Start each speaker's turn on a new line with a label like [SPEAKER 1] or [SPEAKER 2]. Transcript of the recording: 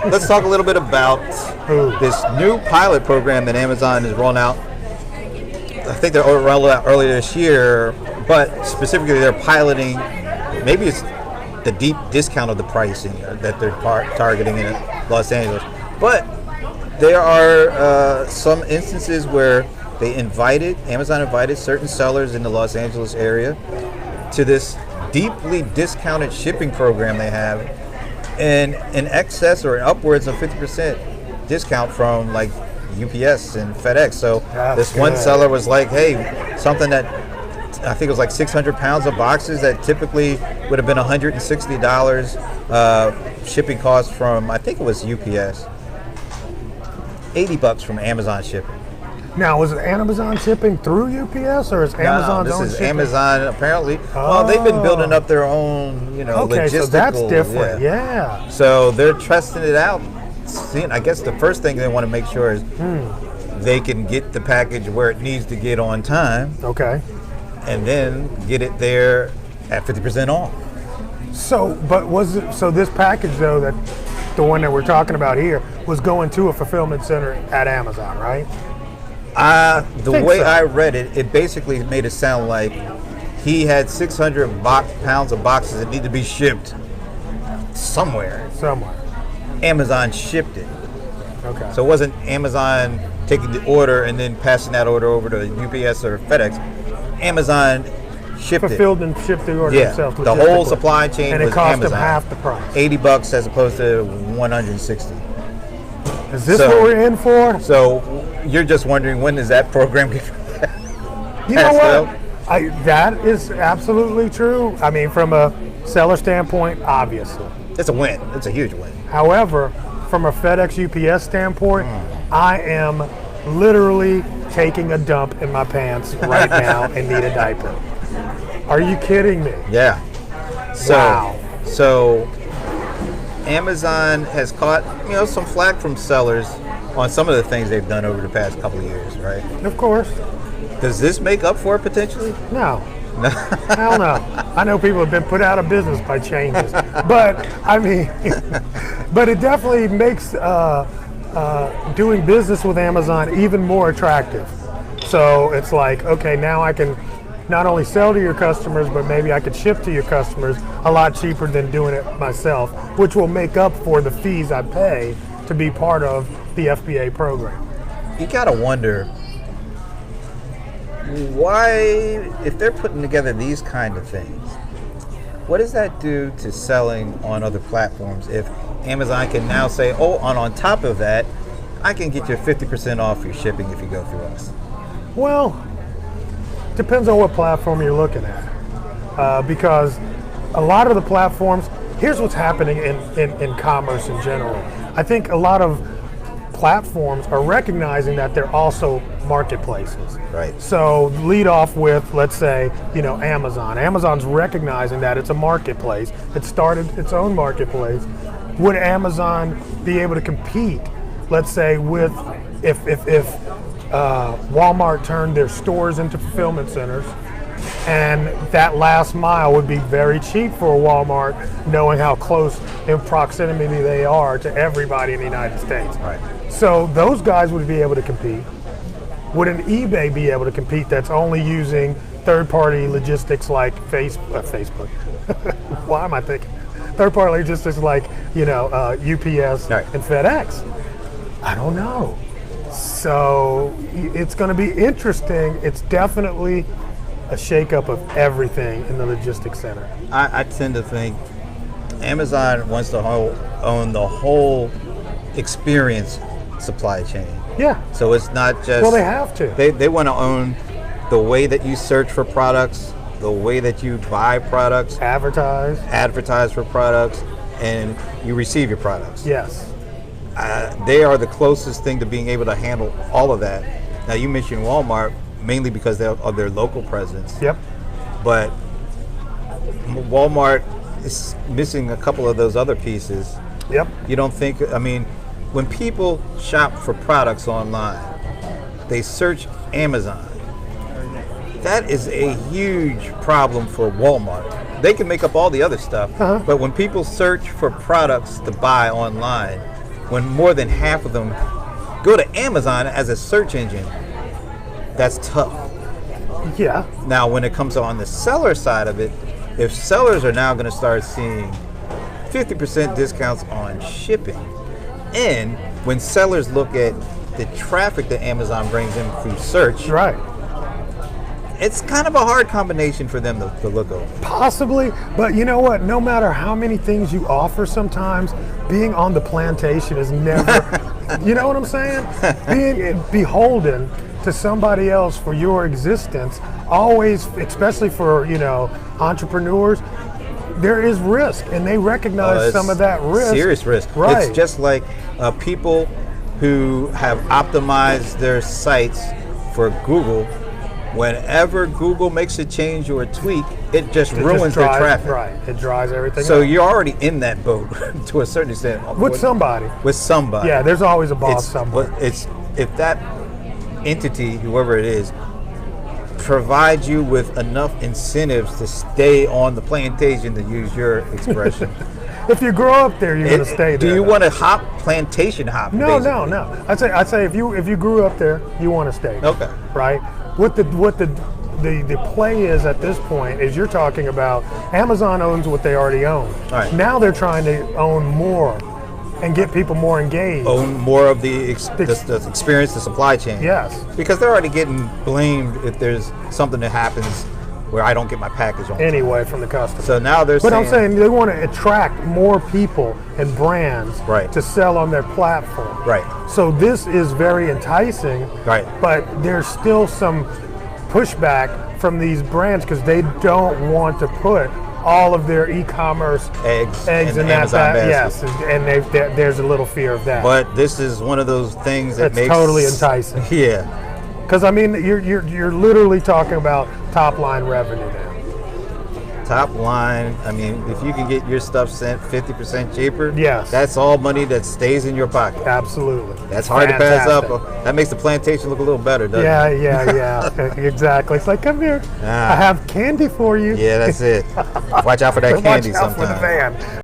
[SPEAKER 1] let's talk a little bit about this new pilot program that Amazon is rolling out. I think they're rolled out earlier this year, but specifically they're piloting, maybe it's the deep discount of the pricing that they're targeting in Los Angeles. But there are some instances where Amazon invited certain sellers in the Los Angeles area to this deeply discounted shipping program they have, and in excess or upwards of 50% discount from like UPS and FedEx. So this one seller was like, hey, something that I think it was like 600 pounds of boxes that typically would have been $160 shipping costs from, I think it was UPS, $80 from Amazon shipping.
[SPEAKER 2] Now, was it Amazon shipping through UPS, or is Amazon's
[SPEAKER 1] this
[SPEAKER 2] own
[SPEAKER 1] is
[SPEAKER 2] shipping?
[SPEAKER 1] Amazon apparently. Well, they've been building up their own,
[SPEAKER 2] okay,
[SPEAKER 1] logistical.
[SPEAKER 2] so that's different. Yeah.
[SPEAKER 1] So they're testing it out. I guess the first thing they want to make sure is they can get the package where it needs to get on time.
[SPEAKER 2] Okay.
[SPEAKER 1] And then get it there at 50% off.
[SPEAKER 2] So, but this package though, that the one that we're talking about here, was going to a fulfillment center at Amazon, right?
[SPEAKER 1] The way I read it, it basically made it sound like he had 600 pounds of boxes that need to be shipped somewhere. Amazon shipped it.
[SPEAKER 2] Okay.
[SPEAKER 1] So it wasn't Amazon taking the order and then passing that order over to UPS or FedEx. Amazon shipped
[SPEAKER 2] Fulfilled and shipped the order themselves.
[SPEAKER 1] The whole supply chain
[SPEAKER 2] and
[SPEAKER 1] was
[SPEAKER 2] it cost
[SPEAKER 1] Amazon.
[SPEAKER 2] them half the price.
[SPEAKER 1] $80 as opposed to $160.
[SPEAKER 2] Is this what we're in for?
[SPEAKER 1] So you're just wondering, when does that program get
[SPEAKER 2] You know what? That is absolutely true. I mean, from a seller standpoint, obviously.
[SPEAKER 1] It's a win. It's a huge win.
[SPEAKER 2] However, from a FedEx UPS standpoint, I am literally taking a dump in my pants right now and need a diaper. Are you kidding me?
[SPEAKER 1] Yeah.
[SPEAKER 2] Wow.
[SPEAKER 1] So Amazon has caught, some flack from sellers on some of the things they've done over the past couple of years, right?
[SPEAKER 2] Of course.
[SPEAKER 1] Does this make up for it potentially?
[SPEAKER 2] No. Hell no. I know people have been put out of business by changes, but I mean, but it definitely makes doing business with Amazon even more attractive. So it's like, okay, now I can not only sell to your customers, but maybe I could ship to your customers a lot cheaper than doing it myself, which will make up for the fees I pay to be part of the FBA program.
[SPEAKER 1] You gotta wonder why, if they're putting together these kind of things, what does that do to selling on other platforms if Amazon can now say, on top of that, I can get you 50% off your shipping if you go through us?
[SPEAKER 2] Well, depends on what platform you're looking at. Because a lot of the platforms, here's what's happening in commerce in general. I think a lot of platforms are recognizing that they're also marketplaces.
[SPEAKER 1] Right.
[SPEAKER 2] So lead off with, let's say, Amazon. Amazon's recognizing that it's a marketplace. It started its own marketplace. Would Amazon be able to compete, let's say, with if Walmart turned their stores into fulfillment centers, and that last mile would be very cheap for Walmart, knowing how close in proximity they are to everybody in the United States.
[SPEAKER 1] Right.
[SPEAKER 2] So those guys would be able to compete. Would an eBay be able to compete that's only using third-party logistics like Facebook? Why am I thinking? Third-party logistics like, UPS and FedEx? I don't know. So it's going to be interesting. It's definitely a shakeup of everything in the logistics center.
[SPEAKER 1] I tend to think Amazon wants to own the whole experience supply chain.
[SPEAKER 2] Yeah.
[SPEAKER 1] So it's not just...
[SPEAKER 2] Well, they have to.
[SPEAKER 1] They want to own the way that you search for products, the way that you buy products, advertise for products, and you receive your products.
[SPEAKER 2] Yes.
[SPEAKER 1] They are the closest thing to being able to handle all of that. Now, you mentioned Walmart mainly because of their local presence.
[SPEAKER 2] Yep.
[SPEAKER 1] But Walmart is missing a couple of those other pieces.
[SPEAKER 2] Yep.
[SPEAKER 1] You don't think, when people shop for products online, they search Amazon. That is a huge problem for Walmart. They can make up all the other stuff, but when people search for products to buy online, when more than half of them go to Amazon as a search engine, that's tough.
[SPEAKER 2] Yeah.
[SPEAKER 1] Now, when it comes on the seller side of it, if sellers are now going to start seeing 50% discounts on shipping, and when sellers look at the traffic that Amazon brings in through search,
[SPEAKER 2] Right.
[SPEAKER 1] it's kind of a hard combination for them to look over.
[SPEAKER 2] Possibly, but you know what? No matter how many things you offer, sometimes being on the plantation is never, you know what I'm saying? Being beholden to somebody else for your existence, always, especially for, entrepreneurs, there is risk, and they recognize some of that risk.
[SPEAKER 1] Serious risk.
[SPEAKER 2] Right.
[SPEAKER 1] It's just like people who have optimized their sites for Google. Whenever Google makes a change or a tweak, it just ruins their traffic.
[SPEAKER 2] Right, it dries everything
[SPEAKER 1] So
[SPEAKER 2] up.
[SPEAKER 1] you're already in that boat to a certain extent.
[SPEAKER 2] With somebody.
[SPEAKER 1] With somebody.
[SPEAKER 2] Yeah, there's always a boss somewhere.
[SPEAKER 1] It's if that entity, whoever it is, provides you with enough incentives to stay on the plantation, to use your expression.
[SPEAKER 2] If you grow up there, you're going to stay there.
[SPEAKER 1] Do you want to plantation hop?
[SPEAKER 2] No,
[SPEAKER 1] basically?
[SPEAKER 2] no. I'd say if you grew up there, you want to stay there.
[SPEAKER 1] Okay.
[SPEAKER 2] Right? What the play is at this point is you're talking about Amazon owns what they already own.
[SPEAKER 1] Right.
[SPEAKER 2] Now they're trying to own more and get people more engaged.
[SPEAKER 1] Own more of the experience, the supply chain.
[SPEAKER 2] Yes.
[SPEAKER 1] Because they're already getting blamed if there's something that happens where I don't get my package on time.
[SPEAKER 2] Anyway, from the customer.
[SPEAKER 1] So now they're
[SPEAKER 2] But
[SPEAKER 1] saying,
[SPEAKER 2] I'm saying they want to attract more people and brands
[SPEAKER 1] Right.
[SPEAKER 2] to sell on their platform.
[SPEAKER 1] Right.
[SPEAKER 2] So this is very enticing.
[SPEAKER 1] Right.
[SPEAKER 2] But there's still some pushback from these brands because they don't want to put all of their e-commerce
[SPEAKER 1] eggs
[SPEAKER 2] in that
[SPEAKER 1] Amazon basket.
[SPEAKER 2] yes, and there's a little fear of that.
[SPEAKER 1] But this is one of those things that
[SPEAKER 2] That's
[SPEAKER 1] makes
[SPEAKER 2] totally enticing.
[SPEAKER 1] Yeah.
[SPEAKER 2] Because I mean, you're literally talking about top line revenue now.
[SPEAKER 1] Top line, I mean, if you can get your stuff sent 50% cheaper,
[SPEAKER 2] Yes.
[SPEAKER 1] that's all money that stays in your pocket.
[SPEAKER 2] Absolutely.
[SPEAKER 1] That's hard to pass
[SPEAKER 2] Fantastic.
[SPEAKER 1] up. That makes the plantation look a little better, doesn't it?
[SPEAKER 2] Yeah, exactly. It's like, come here,
[SPEAKER 1] Ah.
[SPEAKER 2] I have candy for you.
[SPEAKER 1] Yeah, that's it. Watch out for that
[SPEAKER 2] Watch
[SPEAKER 1] candy
[SPEAKER 2] out for the
[SPEAKER 1] sometimes.
[SPEAKER 2] van.